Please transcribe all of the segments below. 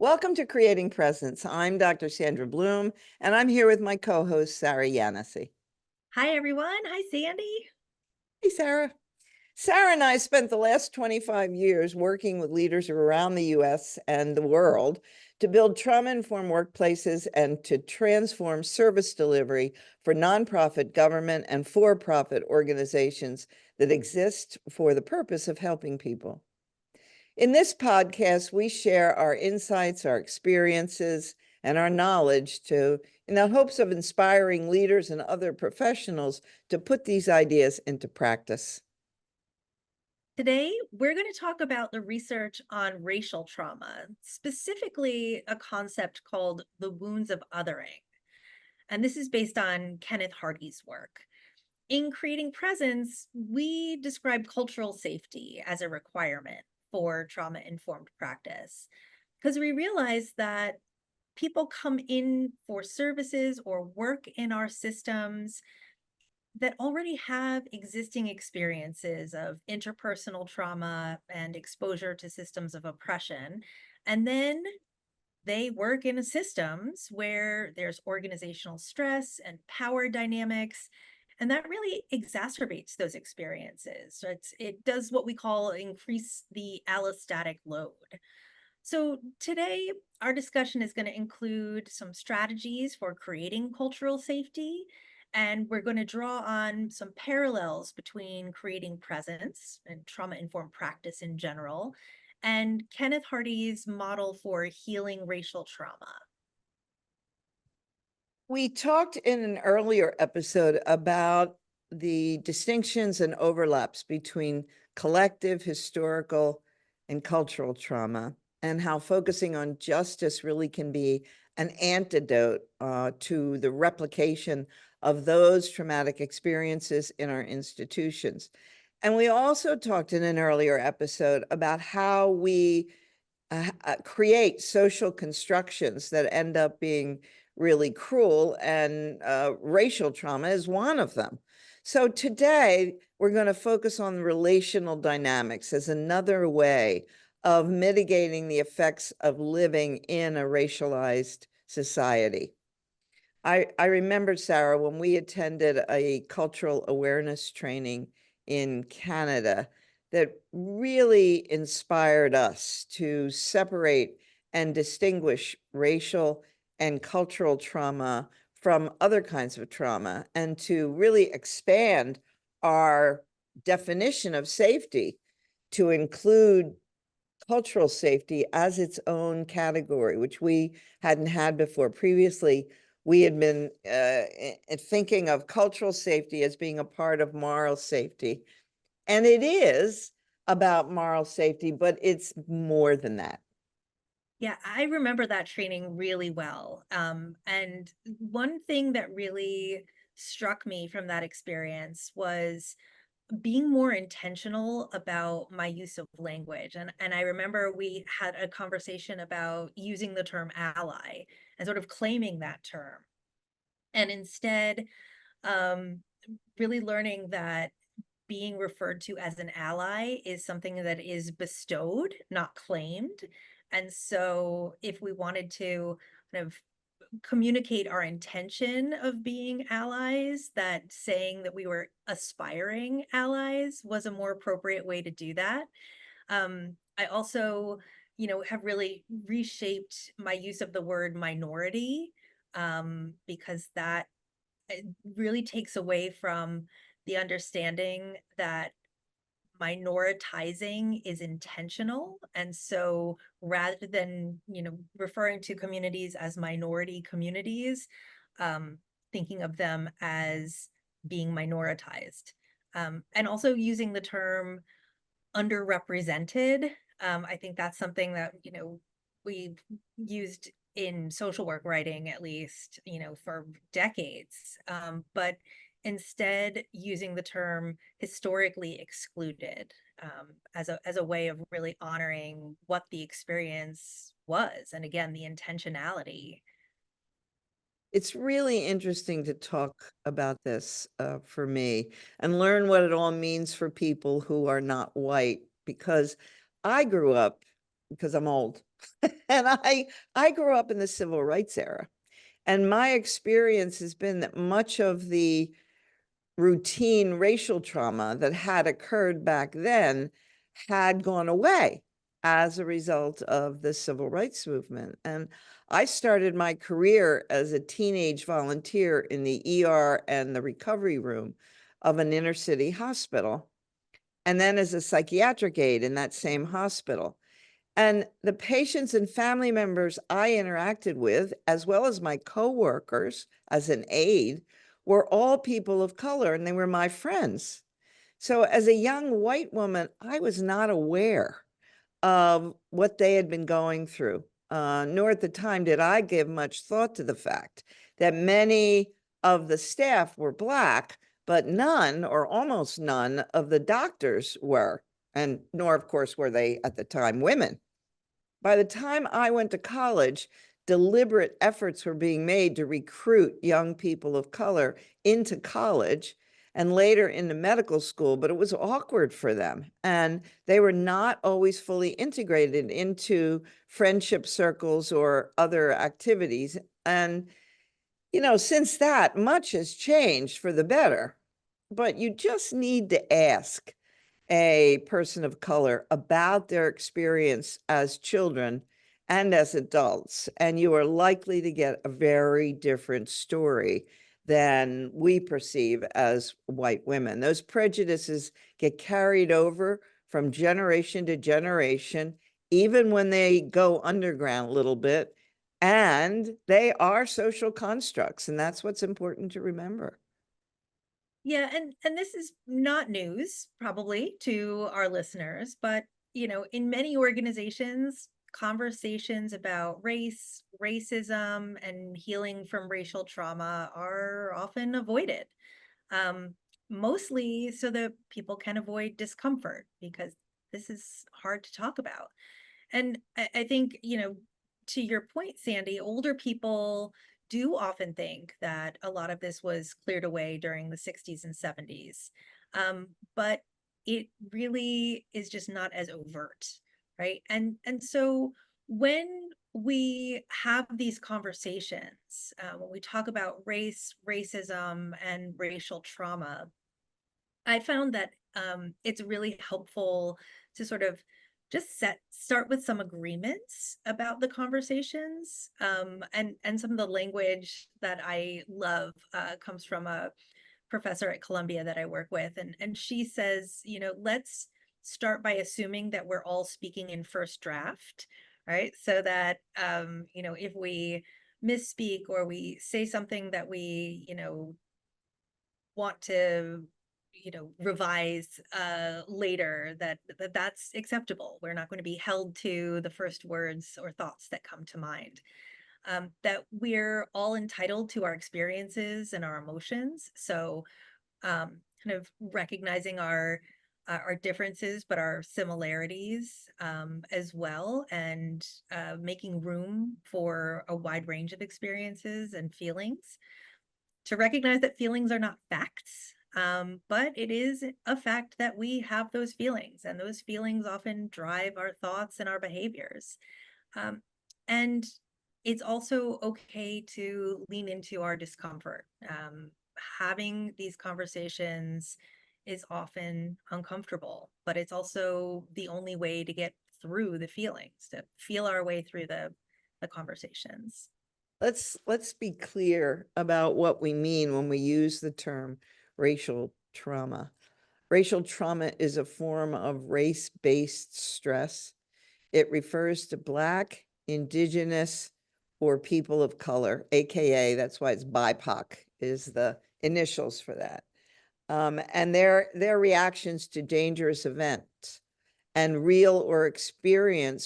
Welcome to Creating Presence. I'm Dr. Sandra Bloom, and I'm here with my co-host, Sarah Yanosy. Hi, everyone. Hi, Sandy. Hey, Sarah. Sarah and I spent the last 25 years working with leaders around the US and the world to build trauma-informed workplaces and to transform service delivery for nonprofit, government, and for-profit organizations that exist for the purpose of helping people. In this podcast, we share our insights, our experiences, and our knowledge in the hopes of inspiring leaders and other professionals to put these ideas into practice. Today, we're going to talk about the research on racial trauma, specifically a concept called the wounds of othering. And this is based on Kenneth Hardy's work. In Creating Presence, we describe cultural safety as a requirement for trauma-informed practice because we realize that people come in for services or work in our systems that already have existing experiences of interpersonal trauma and exposure to systems of oppression. And then they work in systems where there's organizational stress and power dynamics. And that really exacerbates those experiences. So it does what we call increase the allostatic load. So today, our discussion is going to include some strategies for creating cultural safety, and we're going to draw on some parallels between creating presence and trauma-informed practice in general, and Kenneth Hardy's model for healing racial trauma. We talked in an earlier episode about the distinctions and overlaps between collective, historical, and cultural trauma, and how focusing on justice really can be an antidote to the replication of those traumatic experiences in our institutions. And we also talked in an earlier episode about how we create social constructions that end up being really cruel, and racial trauma is one of them. So today, we're going to focus on relational dynamics as another way of mitigating the effects of living in a racialized society. I remember, Sarah, when we attended a cultural awareness training in Canada that really inspired us to separate and distinguish racial and cultural trauma from other kinds of trauma, and to really expand our definition of safety to include cultural safety as its own category, which we hadn't had before. Previously, we had been thinking of cultural safety as being a part of moral safety. And it is about moral safety, but it's more than that. Yeah, I remember that training really well. And one thing that really struck me from that experience was being more intentional about my use of language. And I remember we had a conversation about using the term ally and sort of claiming that term. And instead, um, really learning that being referred to as an ally is something that is bestowed, not claimed. And so if we wanted to kind of communicate our intention of being allies, that saying that we were aspiring allies was a more appropriate way to do that. I also, have really reshaped my use of the word minority, because that really takes away from the understanding that minoritizing is intentional. And so rather than, referring to communities as minority communities, thinking of them as being minoritized. And also using the term underrepresented. I think that's something that, we've used in social work writing, at least, for decades. But instead using the term historically excluded, as a way of really honoring what the experience was. And again, the intentionality. It's really interesting to talk about this for me and learn what it all means for people who are not white, because I grew up because I'm old. And I grew up in the civil rights era. And my experience has been that much of the routine racial trauma that had occurred back then had gone away as a result of the civil rights movement. And I started my career as a teenage volunteer in the ER and the recovery room of an inner city hospital, and then as a psychiatric aide in that same hospital. And the patients and family members I interacted with, as well as my coworkers as an aide, were all people of color, and they were my friends. So as a young white woman, I was not aware of what they had been going through, nor at the time did I give much thought to the fact that many of the staff were Black, but none or almost none of the doctors were, and nor, of course, were they at the time women. By the time I went to college, deliberate efforts were being made to recruit young people of color into college and later into medical school, but it was awkward for them. And they were not always fully integrated into friendship circles or other activities. And, since that, much has changed for the better. But you just need to ask a person of color about their experience as children and as adults, and you are likely to get a very different story than we perceive as white women. Those prejudices get carried over from generation to generation, even when they go underground a little bit, and they are social constructs, and that's what's important to remember. Yeah, and this is not news probably to our listeners, but in many organizations, conversations about race, racism, and healing from racial trauma are often avoided. Um, Mostly so that people can avoid discomfort because this is hard to talk about. And I think, to your point, Sandy, older people do often think that a lot of this was cleared away during the 60s and 70s. But it really is just not as overt, right? And so when we have these conversations, when we talk about race, racism, and racial trauma, I found that it's really helpful to sort of just start with some agreements about the conversations. And some of the language that I love comes from a professor at Columbia that I work with. And she says, let's start by assuming that we're all speaking in first draft, right? So that, if we misspeak or we say something that we, want to revise later, that's acceptable. We're not going to be held to the first words or thoughts that come to mind. That we're all entitled to our experiences and our emotions. So kind of recognizing our differences, but our similarities as well, and making room for a wide range of experiences and feelings. To recognize that feelings are not facts, but it is a fact that we have those feelings, and those feelings often drive our thoughts and our behaviors. Um, and it's also okay to lean into our discomfort. Having these conversations is often uncomfortable, but it's also the only way to get through the feelings, to feel our way through the conversations. Let's be clear about what we mean when we use the term racial trauma. Racial trauma is a form of race-based stress. It refers to Black, Indigenous, or people of color, AKA, that's why it's BIPOC, is the initials for that. And their reactions to dangerous events and real or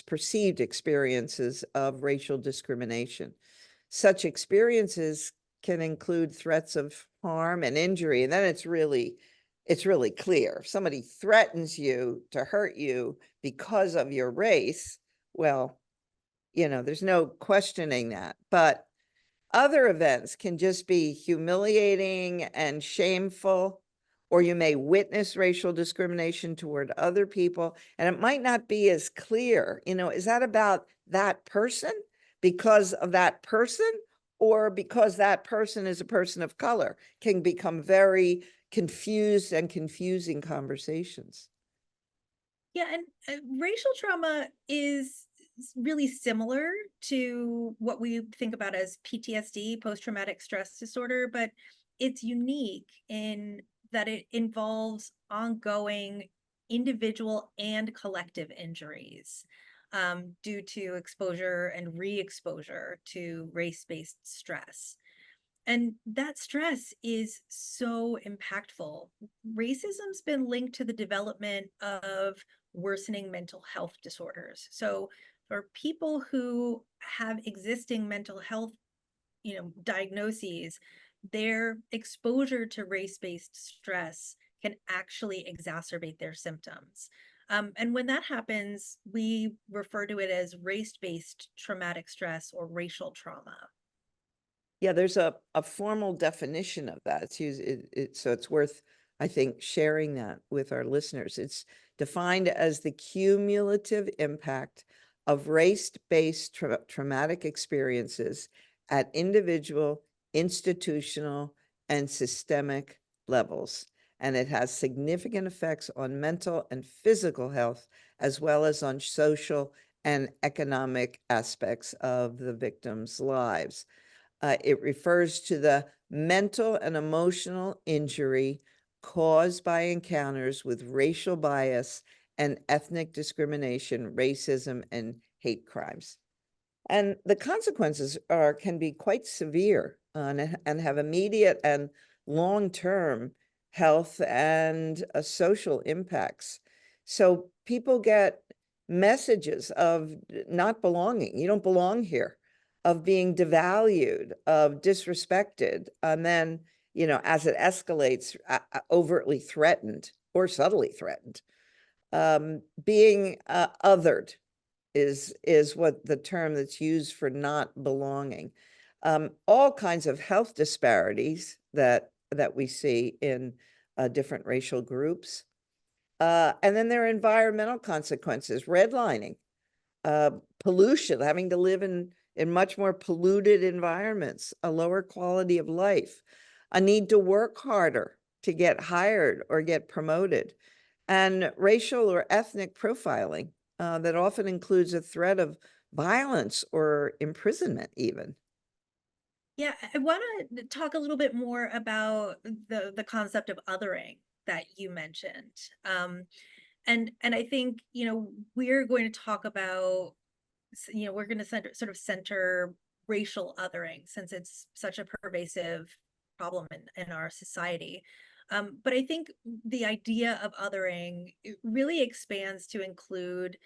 perceived experiences of racial discrimination. Such experiences can include threats of harm and injury, and then it's really clear. If somebody threatens you to hurt you because of your race, well, there's no questioning that. But other events can just be humiliating and shameful, or you may witness racial discrimination toward other people, and it might not be as clear, is that about that person because of that person, or because that person is a person of color? Can become very confused and confusing conversations. Yeah, and racial trauma is really similar to what we think about as PTSD, post-traumatic stress disorder, but it's unique in that it involves ongoing individual and collective injuries due to exposure and re-exposure to race-based stress. And that stress is so impactful. Racism's been linked to the development of worsening mental health disorders. So for people who have existing mental health, diagnoses, their exposure to race-based stress can actually exacerbate their symptoms. And when that happens, we refer to it as race-based traumatic stress or racial trauma. Yeah, there's a formal definition of that. It's used, so it's worth, I think, sharing that with our listeners. It's defined as the cumulative impact of race-based traumatic experiences at individual, institutional, and systemic levels. And it has significant effects on mental and physical health, as well as on social and economic aspects of the victims' lives. It refers to the mental and emotional injury caused by encounters with racial bias and ethnic discrimination, racism, and hate crimes. And the consequences can be quite severe and have immediate and long-term health and social impacts. So people get messages of not belonging. You don't belong here, of being devalued, of disrespected, and then, as it escalates, overtly threatened or subtly threatened. Being othered is what the term that's used for not belonging. All kinds of health disparities that we see in different racial groups. And then there are environmental consequences, redlining, pollution, having to live in much more polluted environments, a lower quality of life, a need to work harder to get hired or get promoted, and racial or ethnic profiling that often includes a threat of violence or imprisonment even. Yeah, I want to talk a little bit more about the concept of othering that you mentioned. And I think, we're going to talk about, we're going to sort of center racial othering since it's such a pervasive problem in our society. But I think the idea of othering it really expands to include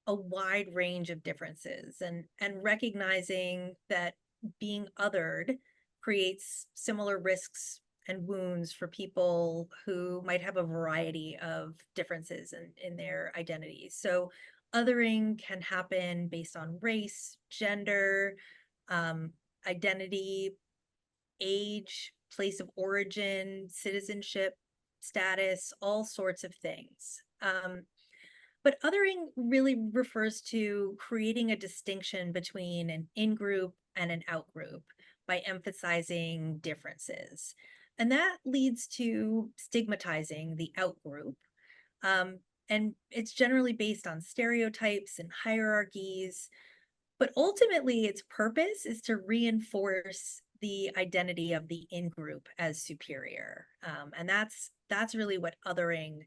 a wide range of differences and recognizing that being othered creates similar risks and wounds for people who might have a variety of differences in their identities. So othering can happen based on race, gender, um, identity, age, place of origin, citizenship, status, all sorts of things. But othering really refers to creating a distinction between an in-group and an out-group by emphasizing differences. And that leads to stigmatizing the out-group. And it's generally based on stereotypes and hierarchies, but ultimately its purpose is to reinforce the identity of the in-group as superior. And that's really what othering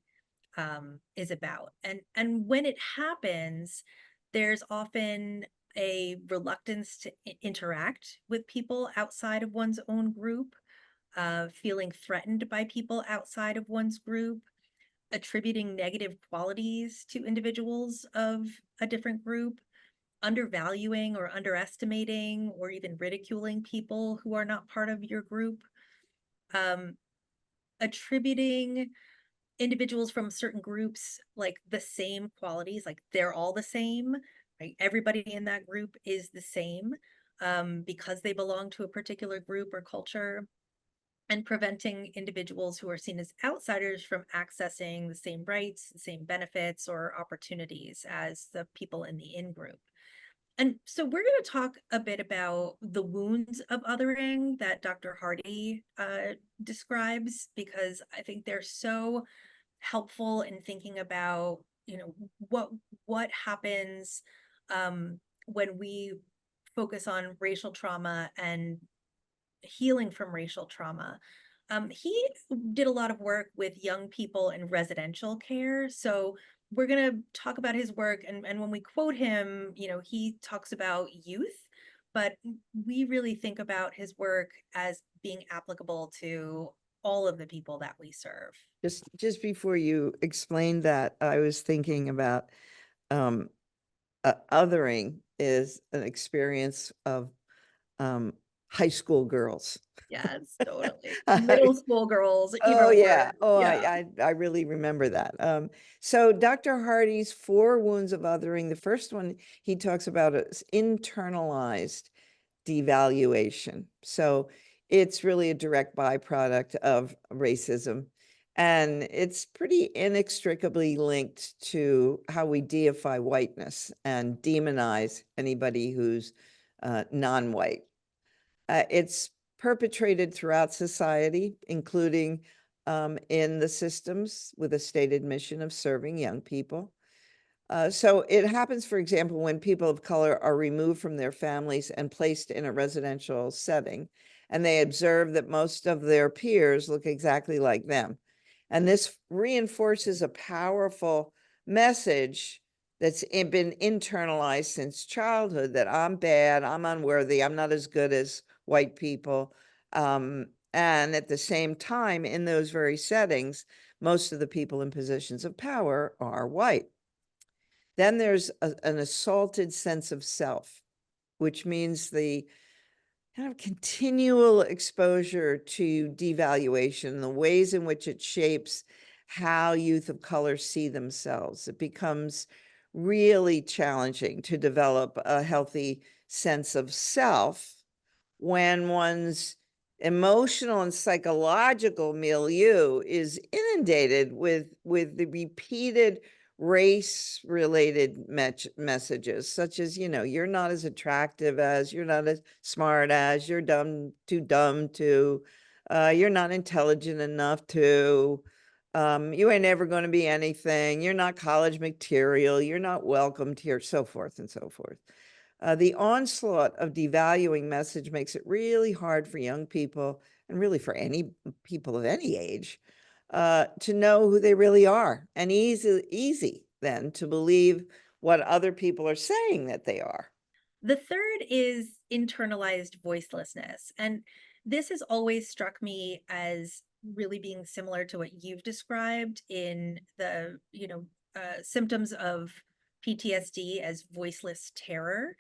is about. And when it happens, there's often a reluctance to interact with people outside of one's own group, feeling threatened by people outside of one's group, attributing negative qualities to individuals of a different group, undervaluing or underestimating or even ridiculing people who are not part of your group, um, attributing individuals from certain groups like the same qualities, like they're all the same, right? Everybody in that group is the same because they belong to a particular group or culture. and preventing individuals who are seen as outsiders from accessing the same rights, the same benefits, or opportunities as the people in the in group. And so we're going to talk a bit about the wounds of othering that Dr. Hardy describes, because I think they're so helpful in thinking about, what happens when we focus on racial trauma and healing from racial trauma. He did a lot of work with young people in residential care. So we're going to talk about his work. And when we quote him, he talks about youth, but we really think about his work as being applicable to all of the people that we serve. Just before you explained that, I was thinking about othering is an experience of high school girls. Yes, totally. Middle school girls, Oh even yeah. worse. Oh, Yeah. I really remember that. So Dr. Hardy's four wounds of othering, the first one he talks about is internalized devaluation. So it's really a direct byproduct of racism. And it's pretty inextricably linked to how we deify whiteness and demonize anybody who's non-white. It's perpetrated throughout society, including in the systems with a stated mission of serving young people. So it happens, for example, when people of color are removed from their families and placed in a residential setting, and they observe that most of their peers look exactly like them. And this reinforces a powerful message that's been internalized since childhood, that I'm bad, I'm unworthy, I'm not as good as white people. And at the same time, in those very settings, most of the people in positions of power are white. Then there's an assaulted sense of self, which means the kind of continual exposure to devaluation, the ways in which it shapes how youth of color see themselves. It becomes really challenging to develop a healthy sense of self when one's emotional and psychological milieu is inundated with the repeated race-related messages, such as, you're not as attractive as, you're not as smart as, you're too dumb to, you're not intelligent enough to, you ain't ever going to be anything, you're not college material, you're not welcomed here, so forth and so forth. The onslaught of devaluing message makes it really hard for young people, and really for any people of any age, to know who they really are, and easy then to believe what other people are saying that they are. The third is internalized voicelessness. And this has always struck me as really being similar to what you've described in the, symptoms of PTSD as voiceless terror.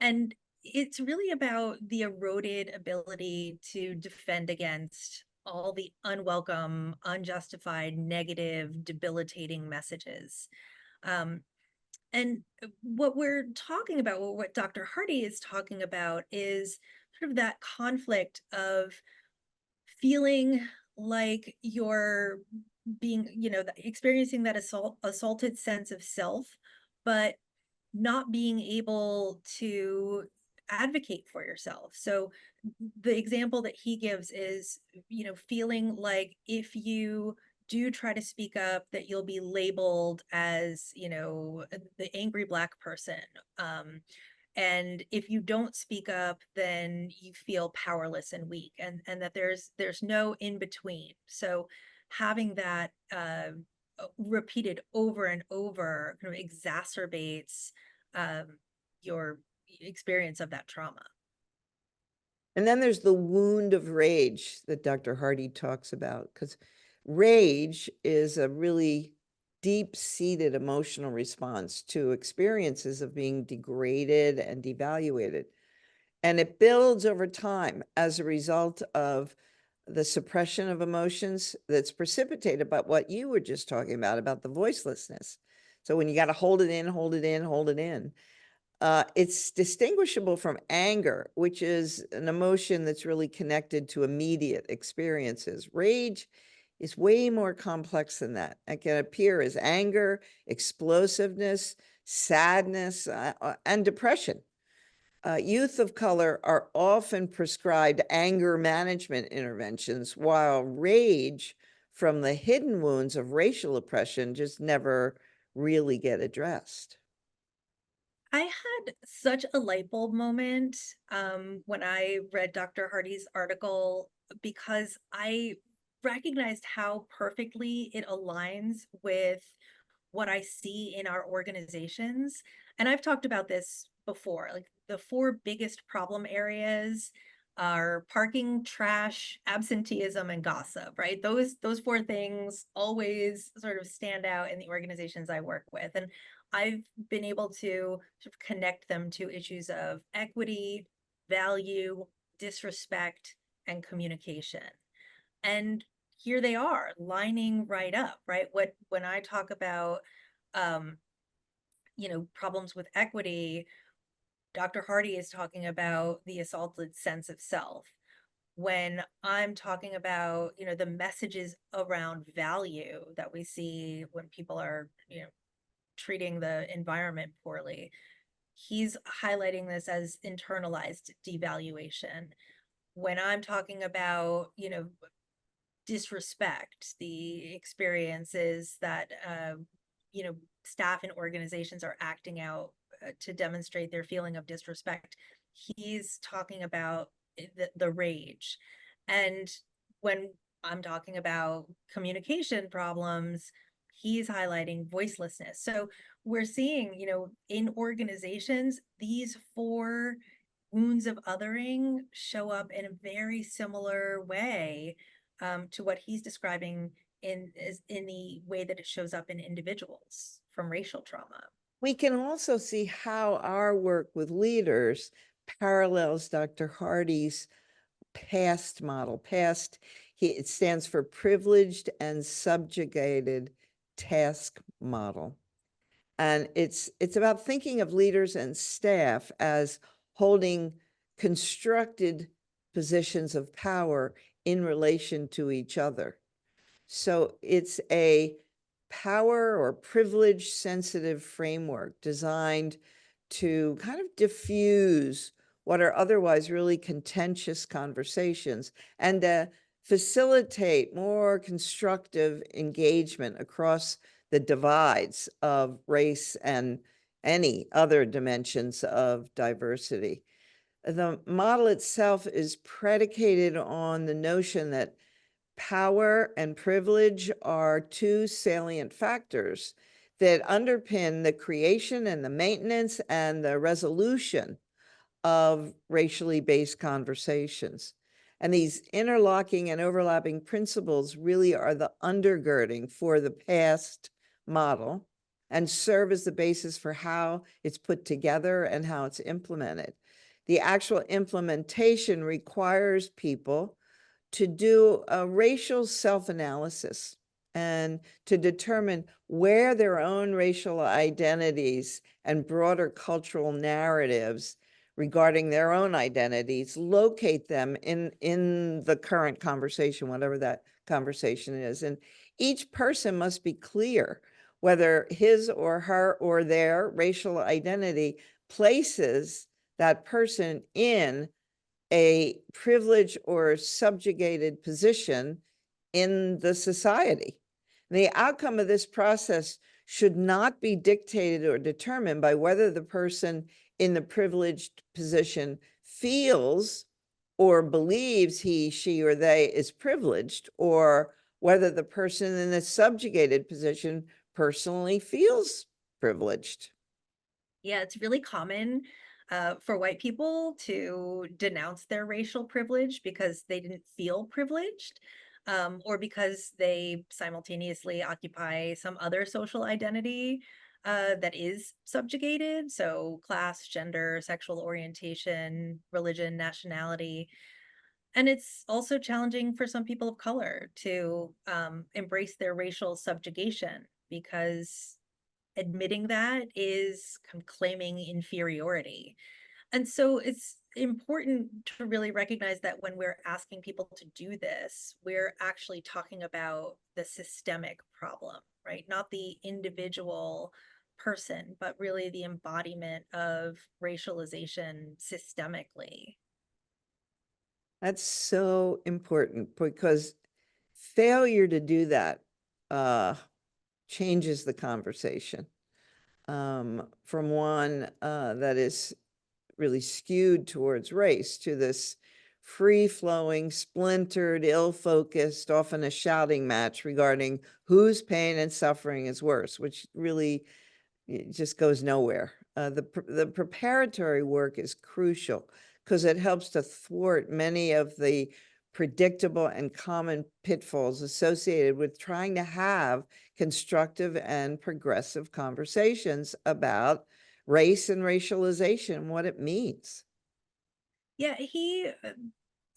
And it's really about the eroded ability to defend against all the unwelcome, unjustified, negative, debilitating messages. Um, and what we're talking about, what Dr. Hardy is talking about, is sort of that conflict of feeling like you're being, experiencing that assaulted sense of self, but not being able to advocate for yourself. So the example that he gives is, feeling like if you do try to speak up, that you'll be labeled as, the angry Black person. And if you don't speak up, then you feel powerless and weak, and that there's no in between. So having that repeated over and over kind of exacerbates your experience of that trauma. And then there's the wound of rage that Dr. Hardy talks about, because rage is a really deep-seated emotional response to experiences of being degraded and devaluated. And it builds over time as a result of the suppression of emotions that's precipitated by what you were just talking about the voicelessness. So when you got to hold it in, hold it in, hold it in. It's distinguishable from anger, which is an emotion that's really connected to immediate experiences. Rage is way more complex than that. It can appear as anger, explosiveness, sadness, and depression. Youth of color are often prescribed anger management interventions, while rage from the hidden wounds of racial oppression just never really get addressed. I had such a light bulb moment when I read Dr. Hardy's article because I recognized how perfectly it aligns with what I see in our organizations. And I've talked about this before. Like the four biggest problem areas are parking, trash, absenteeism, and gossip, right? Those four things always sort of stand out in the organizations I work with. And I've been able to sort of connect them to issues of equity, value, disrespect, and communication. And here they are lining right up, right? When I talk about um, problems with equity, Dr. Hardy is talking about the assaulted sense of self. When I'm talking about, the messages around value that we see when people are, treating the environment poorly, he's highlighting this as internalized devaluation. When I'm talking about, disrespect, the experiences that staff and organizations are acting out to demonstrate their feeling of disrespect. He's talking about the rage. And when I'm talking about communication problems, he's highlighting voicelessness. So we're seeing, in organizations, these four wounds of othering show up in a very similar way to what he's describing in the way that it shows up in individuals from racial trauma. We can also see how our work with leaders parallels Dr. Hardy's PAST model. PAST, it stands for Privileged and Subjugated Task Model. And it's about thinking of leaders and staff as holding constructed positions of power in relation to each other. So it's a power or privilege sensitive framework designed to kind of diffuse what are otherwise really contentious conversations and facilitate more constructive engagement across the divides of race and any other dimensions of diversity. The model itself is predicated on the notion that power and privilege are two salient factors that underpin the creation and the maintenance and the resolution of racially based conversations. And these interlocking and overlapping principles really are the undergirding for the PAST model and serve as the basis for how it's put together and how it's implemented. The actual implementation requires people to do a racial self-analysis and to determine where their own racial identities and broader cultural narratives regarding their own identities, locate them in the current conversation, whatever that conversation is. And each person must be clear whether his or her or their racial identity places that person in a privileged or subjugated position in the society. The outcome of this process should not be dictated or determined by whether the person in the privileged position feels or believes he, she, or they is privileged, or whether the person in the subjugated position personally feels privileged. Yeah, it's really common for white people to denounce their racial privilege because they didn't feel privileged, or because they simultaneously occupy some other social identity that is subjugated. So, class, gender, sexual orientation, religion, nationality. And it's also challenging for some people of color to embrace their racial subjugation because admitting that is kind of claiming inferiority. And so it's important to really recognize that when we're asking people to do this, we're actually talking about the systemic problem, right? Not the individual person, but really the embodiment of racialization systemically. That's so important because failure to do that uh, changes the conversation from one that is really skewed towards race to this free-flowing, splintered, ill-focused, often a shouting match regarding whose pain and suffering is worse, which really it just goes nowhere. The preparatory work is crucial because it helps to thwart many of the predictable and common pitfalls associated with trying to have constructive and progressive conversations about race and racialization, what it means. Yeah, he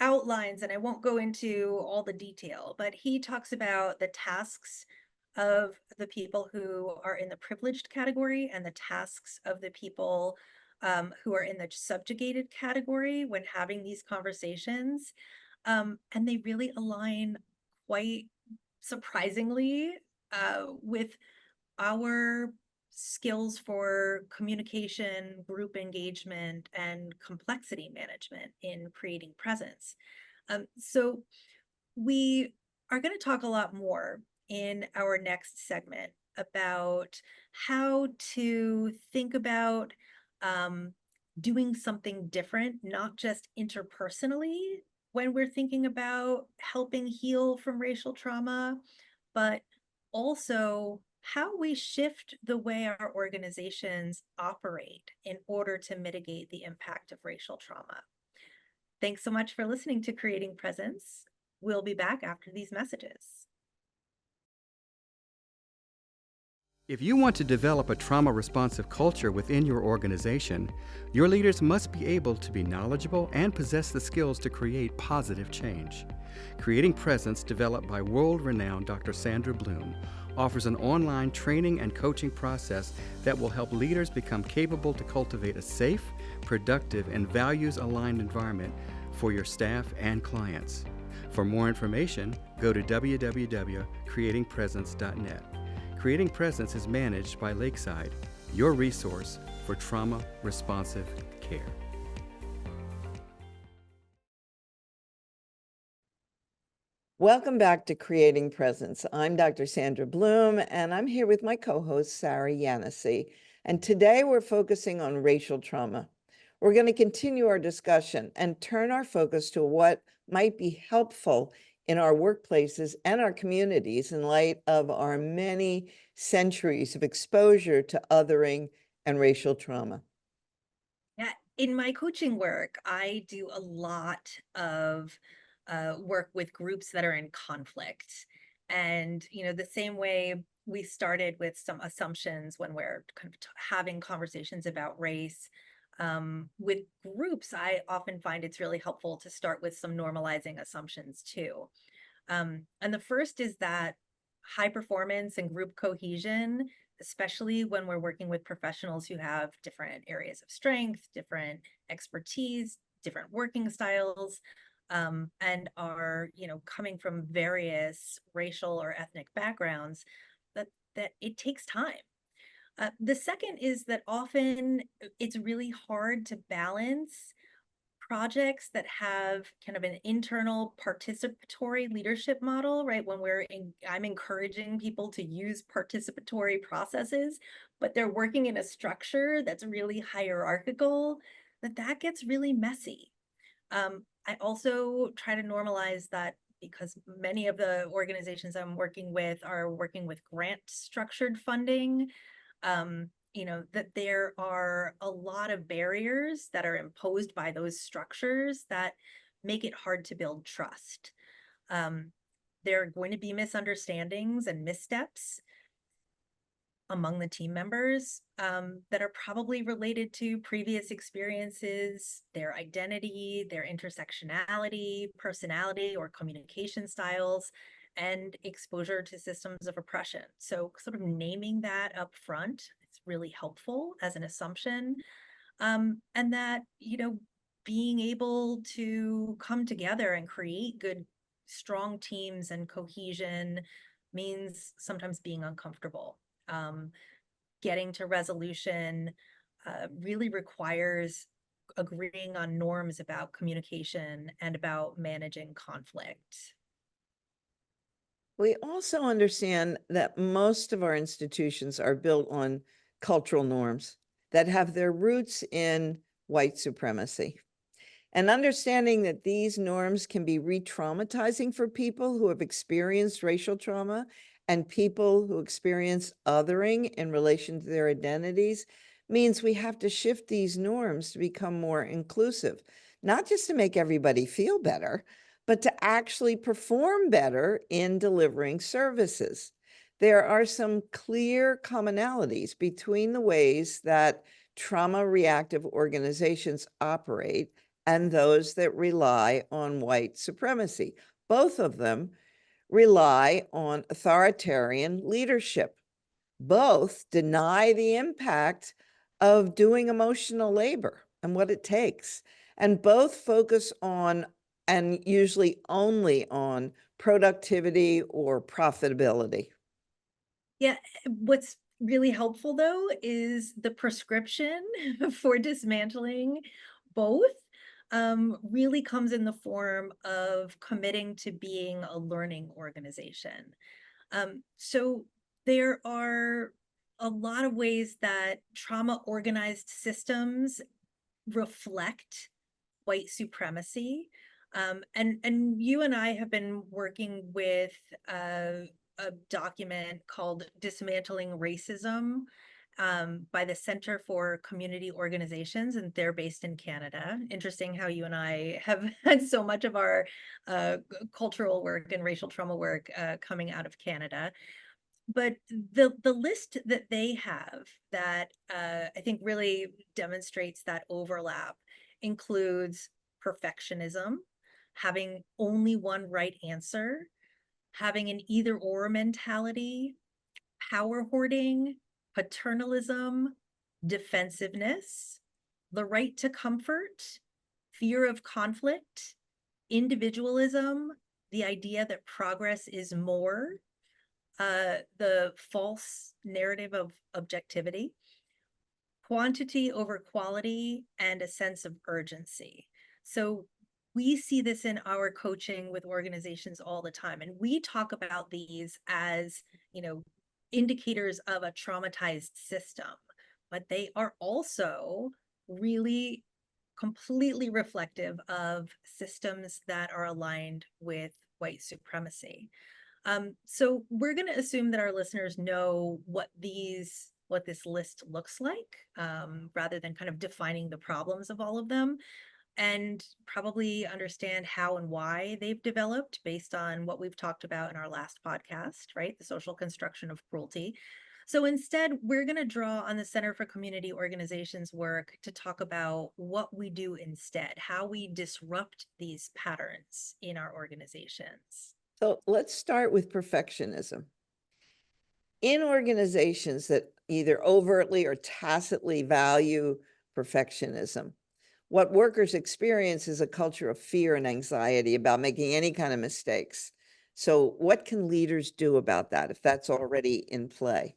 outlines, and I won't go into all the detail, but he talks about the tasks of the people who are in the privileged category and the tasks of the people who are in the subjugated category when having these conversations. And they really align quite surprisingly with our skills for communication, group engagement, and complexity management in creating presence. So we are going to talk a lot more in our next segment about how to think about um, doing something different, not just interpersonally when we're thinking about helping heal from racial trauma, but also how we shift the way our organizations operate in order to mitigate the impact of racial trauma. Thanks so much for listening to Creating Presence. We'll be back after these messages. If you want to develop a trauma-responsive culture within your organization, your leaders must be able to be knowledgeable and possess the skills to create positive change. Creating Presence, developed by world-renowned Dr. Sandra Bloom, offers an online training and coaching process that will help leaders become capable to cultivate a safe, productive, and values-aligned environment for your staff and clients. For more information, go to www.creatingpresence.net. Creating Presence is managed by Lakeside, your resource for trauma-responsive care. Welcome back to Creating Presence. I'm Dr. Sandra Bloom, and I'm here with my co-host, Sarah Yanosy. And today we're focusing on racial trauma. We're going to continue our discussion and turn our focus to what might be helpful in our workplaces and our communities in light of our many centuries of exposure to othering and racial trauma. Yeah, in my coaching work, I do a lot of work with groups that are in conflict. And, the same way we started with some assumptions when we're kind of having conversations about race, with groups, I often find it's really helpful to start with some normalizing assumptions too. And the first is that high performance and group cohesion, especially when we're working with professionals who have different areas of strength, different expertise, different working styles, and are, coming from various racial or ethnic backgrounds, that it takes time. The second is that often it's really hard to balance projects that have kind of an internal participatory leadership model, right? I'm encouraging people to use participatory processes, but they're working in a structure that's really hierarchical, that gets really messy. I also try to normalize that because many of the organizations I'm working with are working with grant structured funding. That there are a lot of barriers that are imposed by those structures that make it hard to build trust. There are going to be misunderstandings and missteps among the team members that are probably related to previous experiences, their identity, their intersectionality, personality, or communication styles. and exposure to systems of oppression. So sort of naming that up front is really helpful as an assumption. And that, being able to come together and create good, strong teams and cohesion means sometimes being uncomfortable. Getting to resolution really requires agreeing on norms about communication and about managing conflict. We also understand that most of our institutions are built on cultural norms that have their roots in white supremacy. And understanding that these norms can be re-traumatizing for people who have experienced racial trauma and people who experience othering in relation to their identities means we have to shift these norms to become more inclusive, not just to make everybody feel better, but to actually perform better in delivering services. There are some clear commonalities between the ways that trauma-reactive organizations operate and those that rely on white supremacy. Both of them rely on authoritarian leadership. Both deny the impact of doing emotional labor and what it takes. And both focus on, and usually only on, productivity or profitability. Yeah, what's really helpful though is the prescription for dismantling both really comes in the form of committing to being a learning organization. So there are a lot of ways that trauma organized systems reflect white supremacy. And you and I have been working with a document called Dismantling Racism by the Center for Community Organizations, and they're based in Canada. Interesting how you and I have had so much of our cultural work and racial trauma work coming out of Canada. But the list that they have that I think really demonstrates that overlap includes perfectionism, having only one right answer, having an either or mentality, power hoarding, paternalism, defensiveness, the right to comfort, fear of conflict, individualism, the idea that progress is more, the false narrative of objectivity, quantity over quality, and a sense of urgency. So we see this in our coaching with organizations all the time. And we talk about these as, indicators of a traumatized system, but they are also really completely reflective of systems that are aligned with white supremacy. So we're going to assume that our listeners know what this list looks like, rather than kind of defining the problems of all of them, and probably understand how and why they've developed based on what we've talked about in our last podcast, right? The social construction of cruelty. So instead, we're going to draw on the Center for Community Organizations work to talk about what we do instead, how we disrupt these patterns in our organizations. So let's start with perfectionism. In organizations that either overtly or tacitly value perfectionism, what workers experience is a culture of fear and anxiety about making any kind of mistakes. So what can leaders do about that if that's already in play?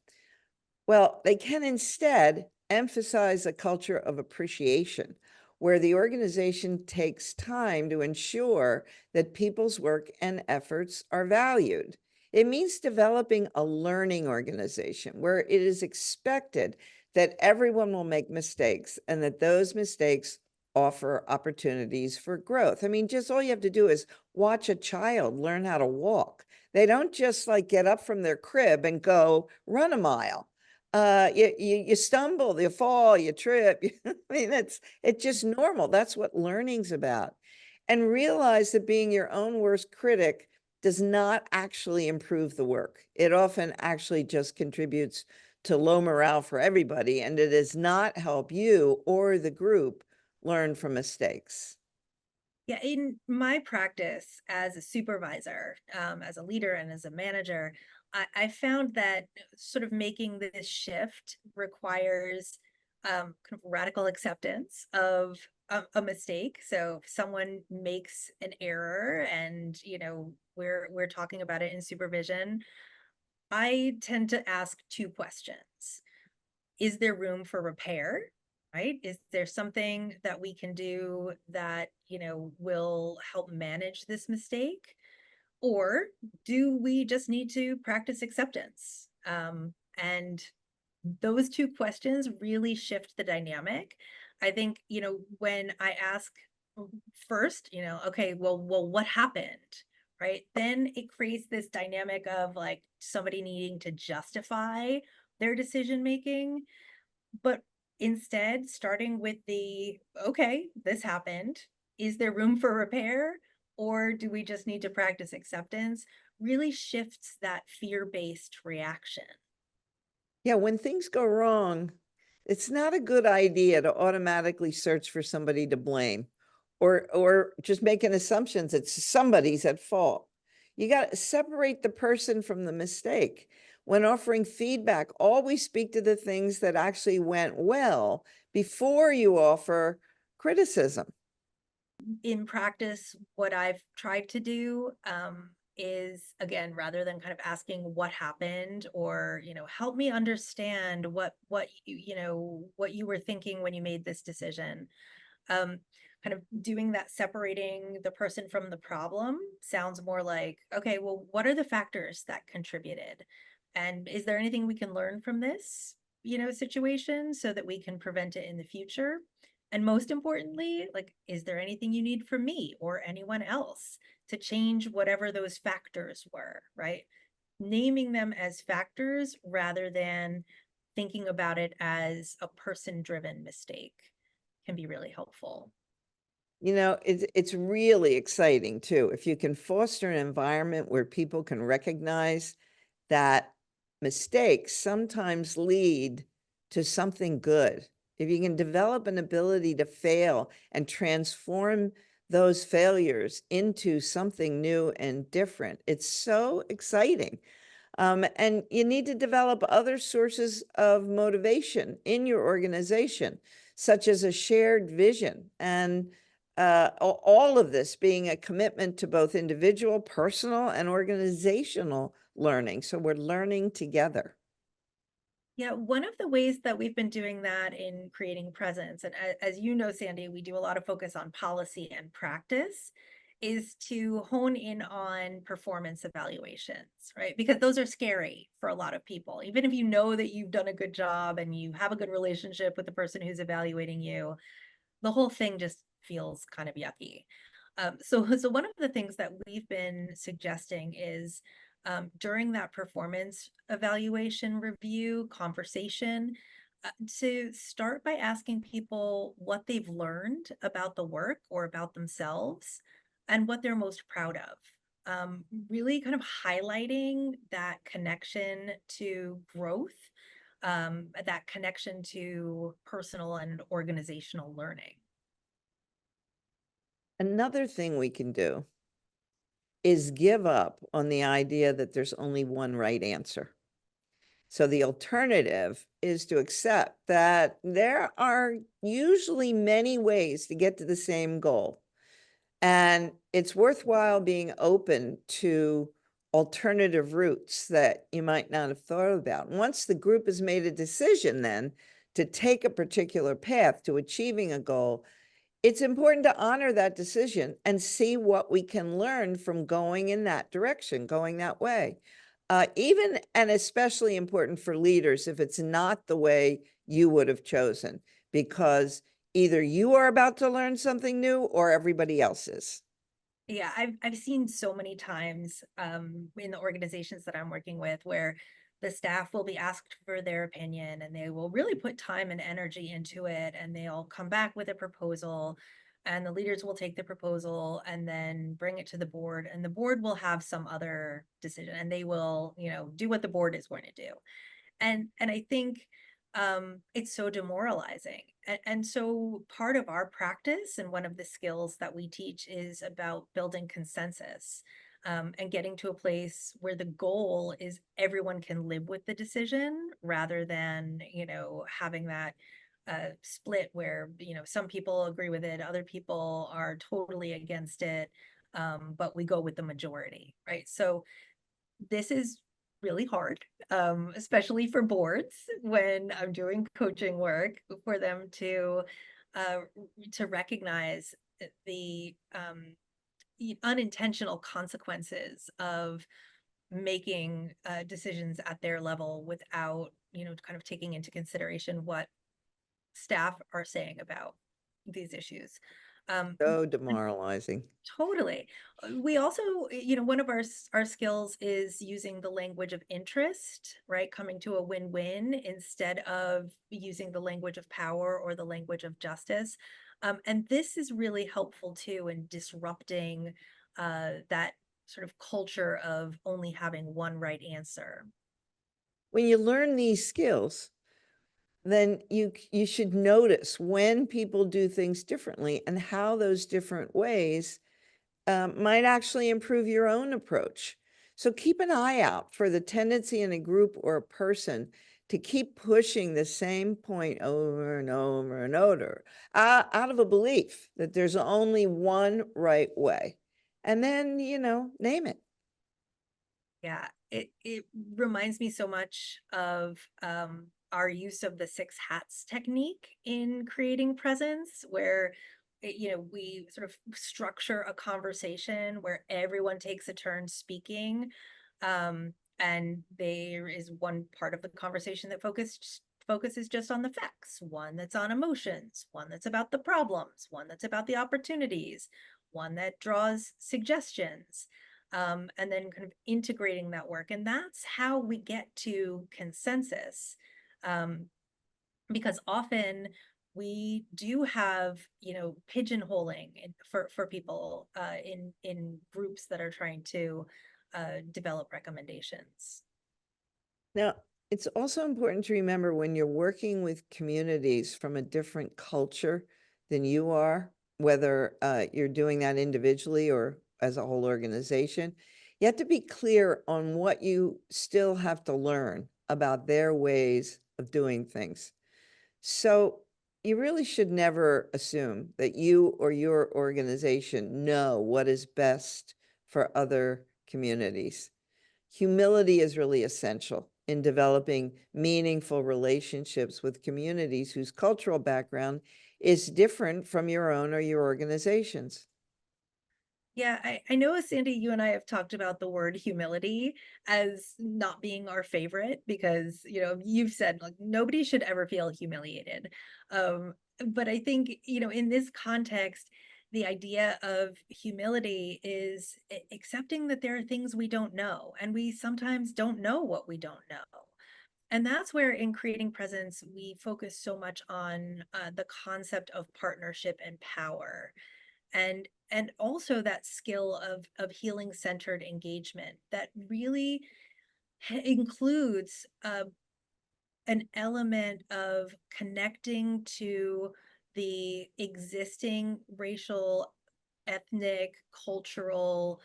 Well, they can instead emphasize a culture of appreciation where the organization takes time to ensure that people's work and efforts are valued. It means developing a learning organization where it is expected that everyone will make mistakes and that those mistakes offer opportunities for growth. I mean, just all you have to do is watch a child learn how to walk. They don't just like get up from their crib and go run a mile. You stumble, you fall, you trip. I mean, it's just normal. That's what learning's about. And realize that being your own worst critic does not actually improve the work. It often actually just contributes to low morale for everybody, and it does not help you or the group learn from mistakes. Yeah, in my practice as a supervisor, as a leader and as a manager, I found that sort of making this shift requires kind of radical acceptance of a mistake. So if someone makes an error and, we're talking about it in supervision, I tend to ask two questions. Is there room for repair? Right? Is there something that we can do that, will help manage this mistake? Or do we just need to practice acceptance? And those two questions really shift the dynamic. I think, when I ask first, okay, well, what happened? Right? Then it creates this dynamic of like somebody needing to justify their decision making, but instead starting with the, okay, this happened. Is there room for repair? Or do we just need to practice acceptance? Really shifts that fear-based reaction. Yeah, when things go wrong, it's not a good idea to automatically search for somebody to blame or just making assumptions that somebody's at fault. You got to separate the person from the mistake. When offering feedback, always speak to the things that actually went well before you offer criticism. In practice, what I've tried to do is, again, rather than kind of asking what happened or, help me understand what you were thinking when you made this decision. um, Kind of doing that, separating the person from the problem sounds more like, okay, well, what are the factors that contributed? And is there anything we can learn from this, situation so that we can prevent it in the future? And most importantly, like, is there anything you need from me or anyone else to change whatever those factors were, right? Naming them as factors rather than thinking about it as a person-driven mistake can be really helpful. It's really exciting too. If you can foster an environment where people can recognize that mistakes sometimes lead to something good. If you can develop an ability to fail and transform those failures into something new and different, it's so exciting. And you need to develop other sources of motivation in your organization, such as a shared vision. And all of this being a commitment to both individual, personal, and organizational learning. So we're learning together. Yeah, one of the ways that we've been doing that in creating presence, and as you know, Sandy, we do a lot of focus on policy and practice, is to hone in on performance evaluations, right? Because those are scary for a lot of people. Even if you know that you've done a good job and you have a good relationship with the person who's evaluating you, the whole thing just feels kind of yucky. So one of the things that we've been suggesting is during that performance evaluation review conversation, to start by asking people what they've learned about the work or about themselves and what they're most proud of. Really kind of highlighting that connection to growth, that connection to personal and organizational learning. Another thing we can do is give up on the idea that there's only one right answer. So the alternative is to accept that there are usually many ways to get to the same goal. And it's worthwhile being open to alternative routes that you might not have thought about. Once the group has made a decision then to take a particular path to achieving a goal, it's important to honor that decision and see what we can learn from going in that direction, going that way. Even and especially important for leaders if it's not the way you would have chosen, because either you are about to learn something new or everybody else is. Yeah, I've seen so many times in the organizations that I'm working with where the staff will be asked for their opinion and they will really put time and energy into it, and they'll come back with a proposal, and the leaders will take the proposal and then bring it to the board, and the board will have some other decision and they will, do what the board is going to do. And I think it's so demoralizing. And so part of our practice and one of the skills that we teach is about building consensus, and getting to a place where the goal is everyone can live with the decision rather than, having that split where, some people agree with it, other people are totally against it, but we go with the majority, right? So this is really hard, especially for boards when I'm doing coaching work for them uh, to recognize the unintentional consequences of making decisions at their level without, kind of taking into consideration what staff are saying about these issues. So demoralizing. Totally. We also, one of our skills is using the language of interest, right? Coming to a win-win instead of using the language of power or the language of justice. And this is really helpful too in disrupting that sort of culture of only having one right answer. When you learn these skills, then you should notice when people do things differently and how those different ways might actually improve your own approach. So keep an eye out for the tendency in a group or a person to keep pushing the same point over and over and over, out of a belief that there's only one right way. And then, name it. Yeah, it reminds me so much of our use of the six hats technique in creating presence, where we sort of structure a conversation where everyone takes a turn speaking, and there is one part of the conversation that focuses just on the facts, one that's on emotions, one that's about the problems, one that's about the opportunities, one that draws suggestions, and then kind of integrating that work. And that's how we get to consensus. Um, because often we do have, pigeonholing for people in groups that are trying to develop recommendations. Now, it's also important to remember when you're working with communities from a different culture than you are, whether you're doing that individually or as a whole organization, you have to be clear on what you still have to learn about their ways of doing things. So you really should never assume that you or your organization know what is best for other communities. Humility is really essential in developing meaningful relationships with communities whose cultural background is different from your own or your organization's. Yeah, I know, Sandy, you and I have talked about the word humility as not being our favorite because, you've said like nobody should ever feel humiliated. But I think, in this context, the idea of humility is accepting that there are things we don't know, and we sometimes don't know what we don't know. And that's where in creating presence, we focus so much on the concept of partnership and power, and also that skill of healing centered engagement that really includes an element of connecting to the existing racial, ethnic, cultural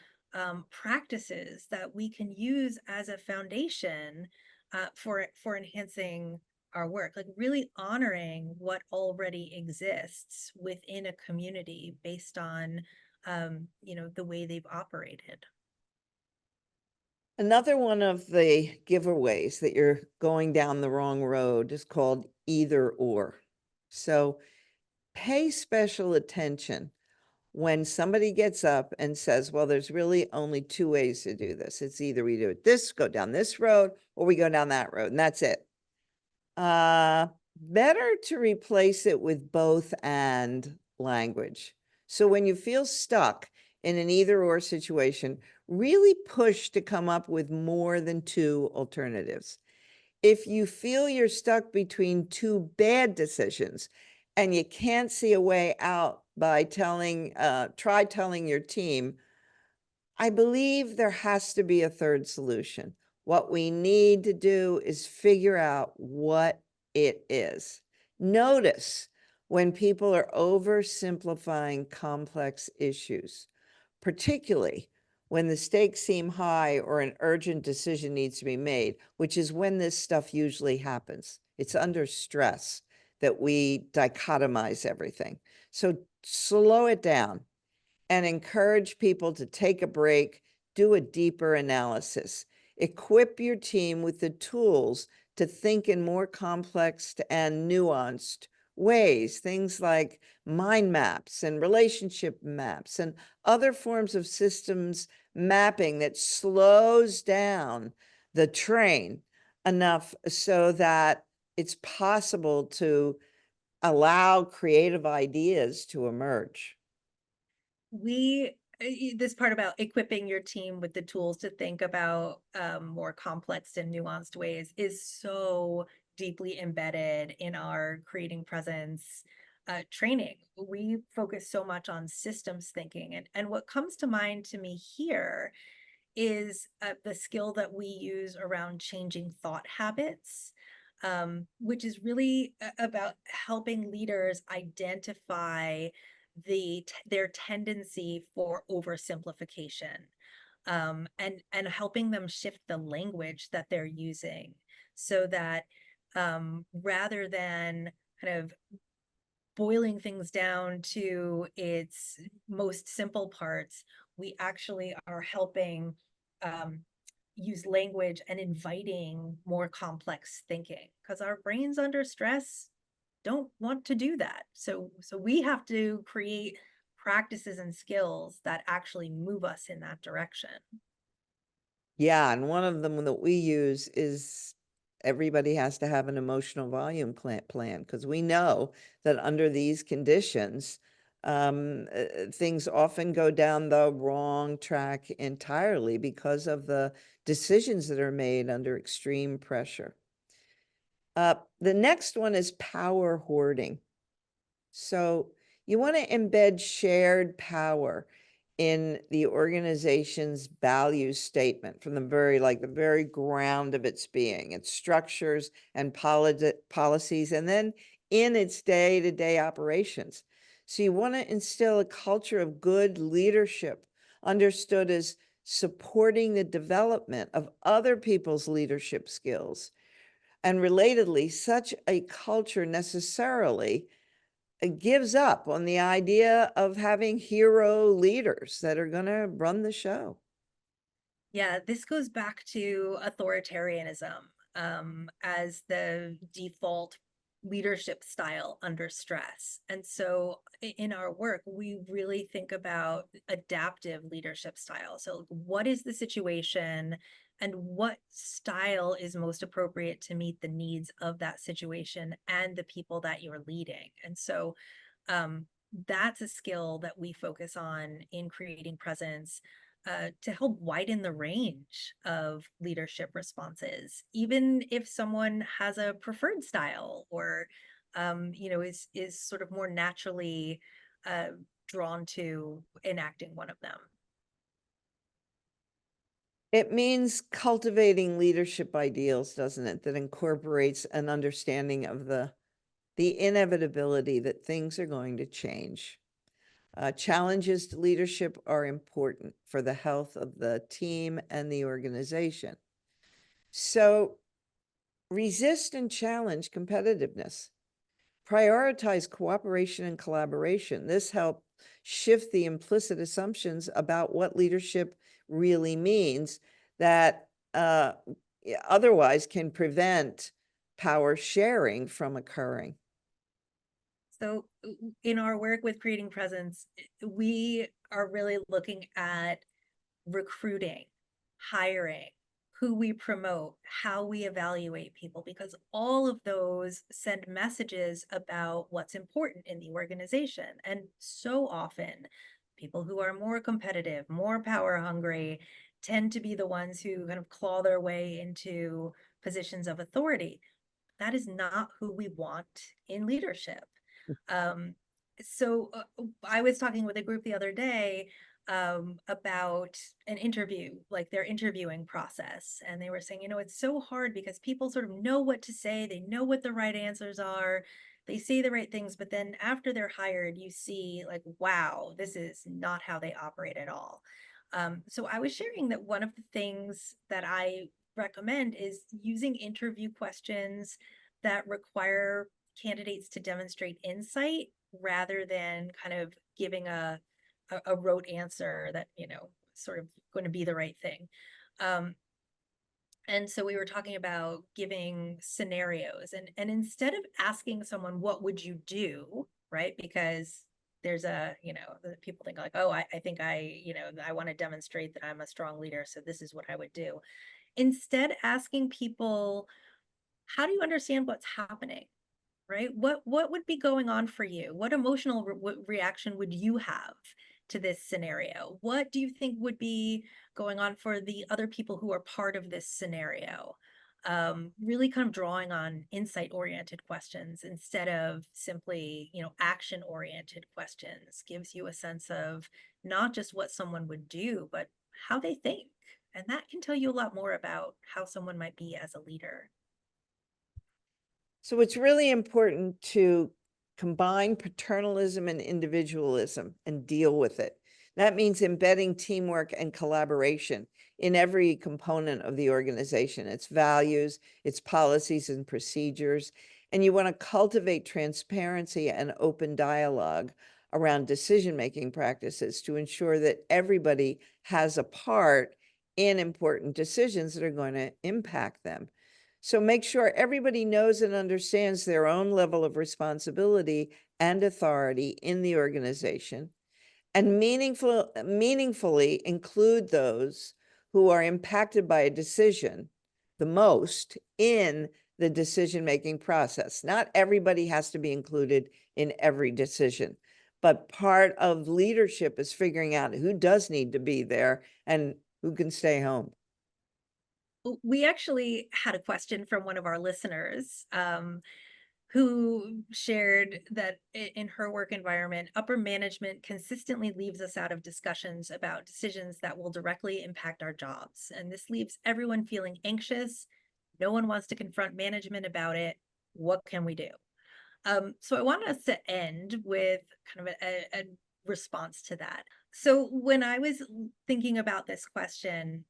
practices that we can use as a foundation for enhancing our work, like really honoring what already exists within a community based on the way they've operated. Another one of the giveaways that you're going down the wrong road is called either or. So pay special attention when somebody gets up and says, well, there's really only two ways to do this. It's either we do it this, go down this road, or we go down that road, and that's it. Better to replace it with both and language. So when you feel stuck in an either or situation, really push to come up with more than two alternatives. If you feel you're stuck between two bad decisions and you can't see a way out by try telling your team, I believe there has to be a third solution. What we need to do is figure out what it is. Notice when people are oversimplifying complex issues, particularly when the stakes seem high or an urgent decision needs to be made, which is when this stuff usually happens. It's under stress that we dichotomize everything. So slow it down and encourage people to take a break, do a deeper analysis. Equip your team with the tools to think in more complex and nuanced ways, things like mind maps and relationship maps and other forms of systems mapping that slows down the train enough so that it's possible to allow creative ideas to emerge. This part about equipping your team with the tools to think about more complex and nuanced ways is so deeply embedded in our creating presence training. We focus so much on systems thinking, and what comes to mind to me here is the skill that we use around changing thought habits, which is really about helping leaders identify their tendency for oversimplification, and helping them shift the language that they're using so that rather than kind of boiling things down to its most simple parts, we actually are helping um, use language and inviting more complex thinking because our brains under stress don't want to do that. So we have to create practices and skills that actually move us in that direction. Yeah, and one of them that we use is everybody has to have an emotional volume plan because we know that under these conditions, things often go down the wrong track entirely because of the decisions that are made under extreme pressure. The next one is power hoarding. So you want to embed shared power in the organization's value statement from the very ground of its being, its structures and policies, and then in its day-to-day operations. So you want to instill a culture of good leadership, understood as supporting the development of other people's leadership skills. And relatedly, such a culture necessarily gives up on the idea of having hero leaders that are going to run the show. Yeah, this goes back to authoritarianism as the default leadership style under stress. And so in our work, we really think about adaptive leadership style. So, what is the situation and what style is most appropriate to meet the needs of that situation and the people that you're leading? And so, um, that's a skill that we focus on in creating presence to help widen the range of leadership responses, even if someone has a preferred style or, is sort of more naturally uh, drawn to enacting one of them. It means cultivating leadership ideals, doesn't it? That incorporates an understanding of the inevitability that things are going to change. Challenges to leadership are important for the health of the team and the organization. So resist and challenge competitiveness. Prioritize cooperation and collaboration. This helps shift the implicit assumptions about what leadership really means that otherwise can prevent power sharing from occurring. So, in our work with creating presence, we are really looking at recruiting, hiring, who we promote, how we evaluate people, because all of those send messages about what's important in the organization. And so often, people who are more competitive, more power hungry, tend to be the ones who kind of claw their way into positions of authority. That is not who we want in leadership. Um, so I was talking with a group the other day about an interview, like their interviewing process. And they were saying, it's so hard because people sort of know what to say, they know what the right answers are, they say the right things, but then after they're hired, you see like, wow, this is not how they operate at all. So I was sharing that one of the things that I recommend is using interview questions that require candidates to demonstrate insight rather than kind of giving a rote answer that, sort of going to be the right thing. And so we were talking about giving scenarios and instead of asking someone, what would you do? Right. Because there's the people think like, oh, I think I want to demonstrate that I'm a strong leader. So this is what I would do. Instead, asking people, how do you understand what's happening? Right? What would be going on for you? What emotional reaction would you have to this scenario? What do you think would be going on for the other people who are part of this scenario? Really kind of drawing on insight-oriented questions instead of simply, action-oriented questions gives you a sense of not just what someone would do, but how they think. And that can tell you a lot more about how someone might be as a leader. So it's really important to combine paternalism and individualism and deal with it. That means embedding teamwork and collaboration in every component of the organization, its values, its policies and procedures. And you want to cultivate transparency and open dialogue around decision-making practices to ensure that everybody has a part in important decisions that are going to impact them. So make sure everybody knows and understands their own level of responsibility and authority in the organization, and meaningfully include those who are impacted by a decision the most in the decision-making process. Not everybody has to be included in every decision, but part of leadership is figuring out who does need to be there and who can stay home. We actually had a question from one of our listeners who shared that in her work environment, upper management consistently leaves us out of discussions about decisions that will directly impact our jobs. And this leaves everyone feeling anxious. No one wants to confront management about it. What can we do? So I want us to end with kind of a response to that. So when I was thinking about this question,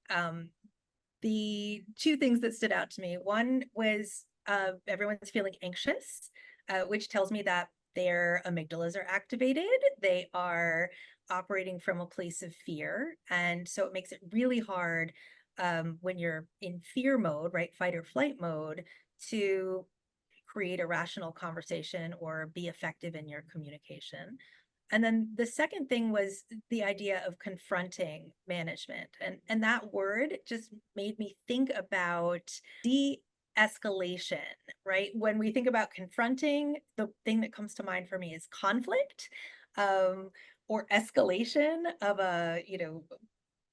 the two things that stood out to me, one was everyone's feeling anxious, which tells me that their amygdalas are activated. They are operating from a place of fear. And so it makes it really hard when you're in fear mode, right? Fight or flight mode, to create a rational conversation or be effective in your communication. And then the second thing was the idea of confronting management. And that word just made me think about de-escalation, right? When we think about confronting, the thing that comes to mind for me is conflict, or escalation of a,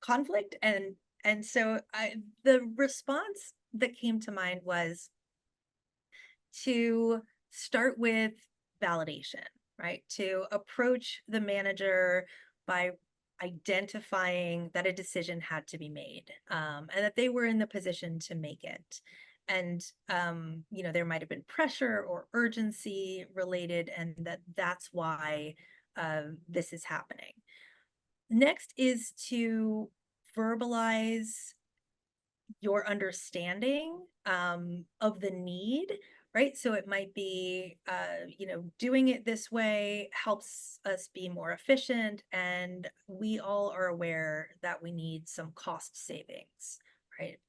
conflict. And so the response that came to mind was to start with validation, right? To approach the manager by identifying that a decision had to be made, and that they were in the position to make it. And, there might have been pressure or urgency related, and that's why this is happening. Next is to verbalize your understanding of the need, right? So it might be, doing it this way helps us be more efficient, and we all are aware that we need some cost savings, right?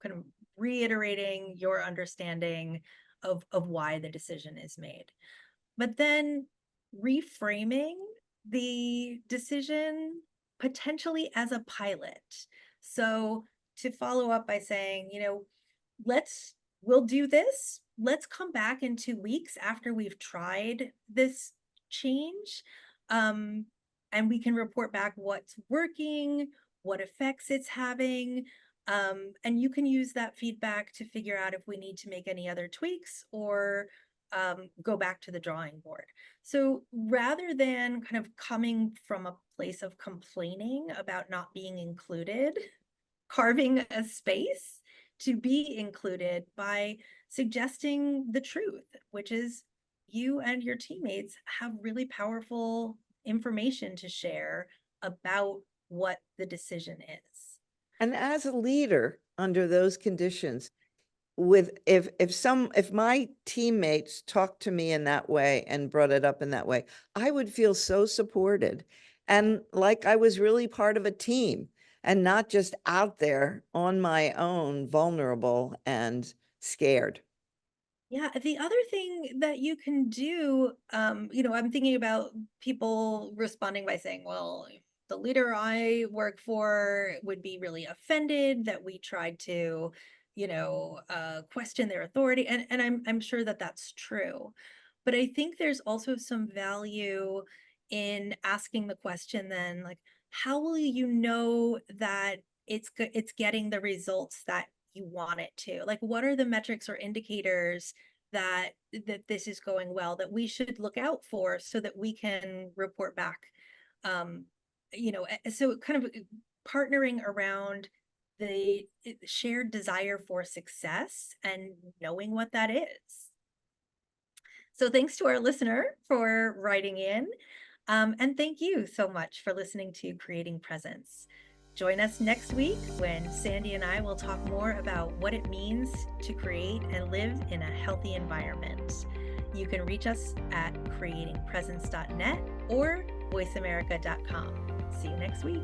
Kind of reiterating your understanding of why the decision is made. But then reframing the decision potentially as a pilot. So to follow up by saying, we'll do this. Let's come back in 2 weeks after we've tried this change. And we can report back what's working, what effects it's having. And you can use that feedback to figure out if we need to make any other tweaks or go back to the drawing board. So rather than kind of coming from a place of complaining about not being included, carving a space to be included by suggesting the truth, which is you and your teammates have really powerful information to share about what the decision is. And as a leader under those conditions, if my teammates talked to me in that way and brought it up in that way, I would feel so supported and like I was really part of a team and not just out there on my own, vulnerable and scared. Yeah, the other thing that you can do, I'm thinking about people responding by saying, well, the leader I work for would be really offended that we tried to, question their authority. And I'm sure that that's true. But I think there's also some value in asking the question then, like, how will you know that it's getting the results that you want it to? Like, what are the metrics or indicators that this is going well, that we should look out for so that we can report back? So kind of partnering around the shared desire for success and knowing what that is. So thanks to our listener for writing in. And thank you so much for listening to Creating Presence. Join us next week when Sandy and I will talk more about what it means to create and live in a healthy environment. You can reach us at creatingpresence.net or voiceamerica.com. See you next week.